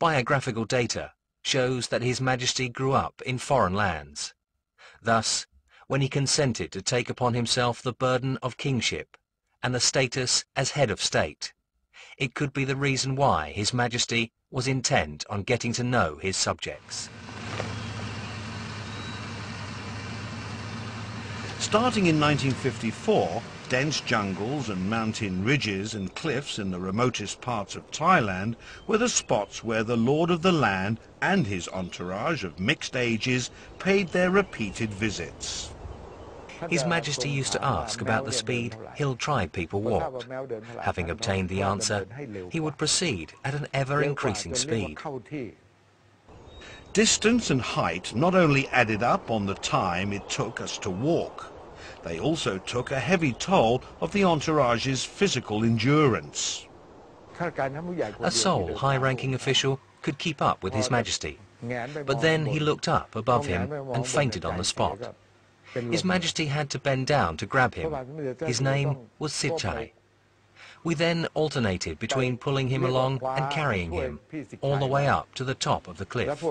Biographical data shows that His Majesty grew up in foreign lands. Thus, when he consented to take upon himself the burden of kingship and the status as head of state, it could be the reason why His Majesty was intent on getting to know his subjects. Starting in 1954, dense jungles and mountain ridges and cliffs in the remotest parts of Thailand were the spots where the Lord of the Land and his entourage of mixed ages paid their repeated visits. His Majesty used to ask about the speed hill tribe people walked. Having obtained the answer, he would proceed at an ever-increasing speed. Distance and height not only added up on the time it took us to walk, they also took a heavy toll of the entourage's physical endurance. A sole high-ranking official could keep up with His Majesty, but then he looked up above him and fainted on the spot. His Majesty had to bend down to grab him. His name was Sichai. We then alternated between pulling him along and carrying him all the way up to the top of the cliff.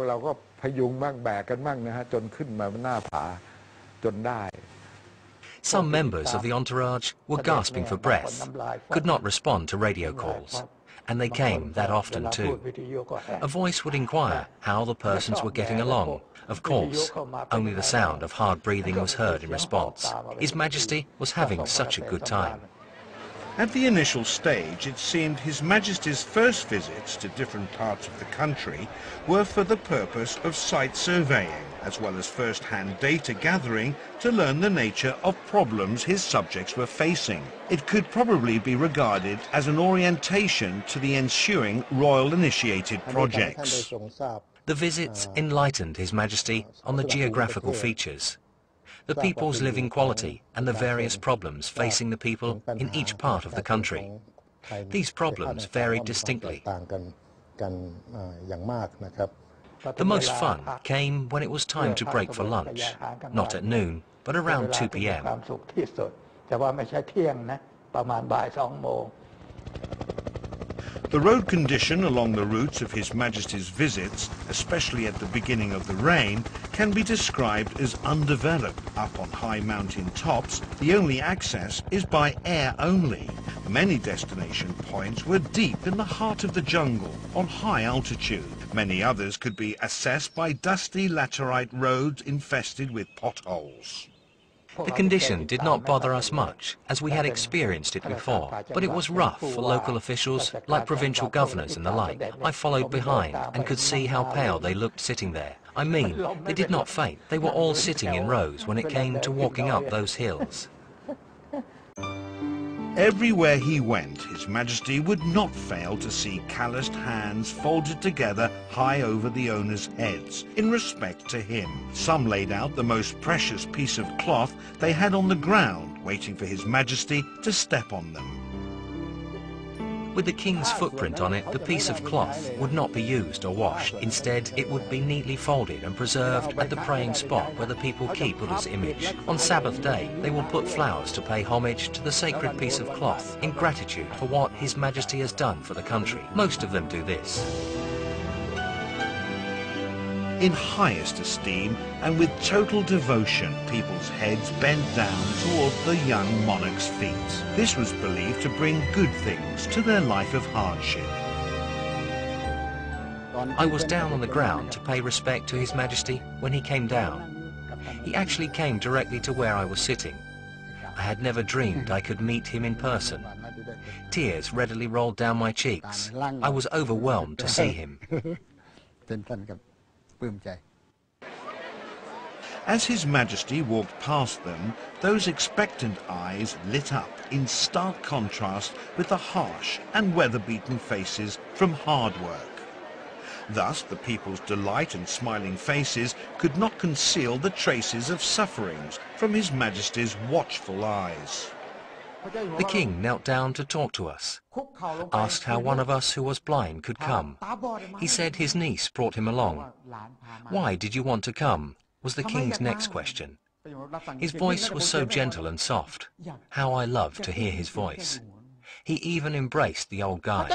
Some members of the entourage were gasping for breath, could not respond to radio calls, and they came that often too. A voice would inquire how the persons were getting along. Of course, only the sound of hard breathing was heard in response. His Majesty was having such a good time. At the initial stage, it seemed His Majesty's first visits to different parts of the country were for the purpose of site surveying, as well as first-hand data gathering to learn the nature of problems his subjects were facing. It could probably be regarded as an orientation to the ensuing royal-initiated projects. The visits enlightened His Majesty on the geographical features, the people's living quality and the various problems facing the people in each part of the country. These problems varied distinctly. The most fun came when it was time to break for lunch, not at noon, but around 2 p.m. The road condition along the routes of His Majesty's visits, especially at the beginning of the reign, can be described as undeveloped. Up on high mountain tops, the only access is by air only. Many destination points were deep in the heart of the jungle, on high altitude. Many others could be accessed by dusty laterite roads infested with potholes. The condition did not bother us much, as we had experienced it before, but it was rough for local officials, like provincial governors and the like. I followed behind and could see how pale they looked sitting there. I mean, they did not faint. They were all sitting in rows when it came to walking up those hills. Everywhere he went, His Majesty would not fail to see calloused hands folded together high over the owners' heads, in respect to him. Some laid out the most precious piece of cloth they had on the ground, waiting for His Majesty to step on them. With the king's footprint on it, the piece of cloth would not be used or washed. Instead, it would be neatly folded and preserved at the praying spot where the people keep Buddha's image. On Sabbath day, they will put flowers to pay homage to the sacred piece of cloth in gratitude for what His Majesty has done for the country. Most of them do this. In highest esteem and with total devotion, people's heads bent down toward the young monarch's feet. This was believed to bring good things to their life of hardship. I was down on the ground to pay respect to His Majesty when he came down. He actually came directly to where I was sitting. I had never dreamed I could meet him in person. Tears readily rolled down my cheeks. I was overwhelmed to see him. As His Majesty walked past them, those expectant eyes lit up in stark contrast with the harsh and weather-beaten faces from hard work. Thus, the people's delight and smiling faces could not conceal the traces of sufferings from His Majesty's watchful eyes. The king knelt down to talk to us, asked how one of us who was blind could come. He said his niece brought him along. Why did you want to come? Was the king's next question. His voice was so gentle and soft. How I loved to hear his voice. He even embraced the old guy.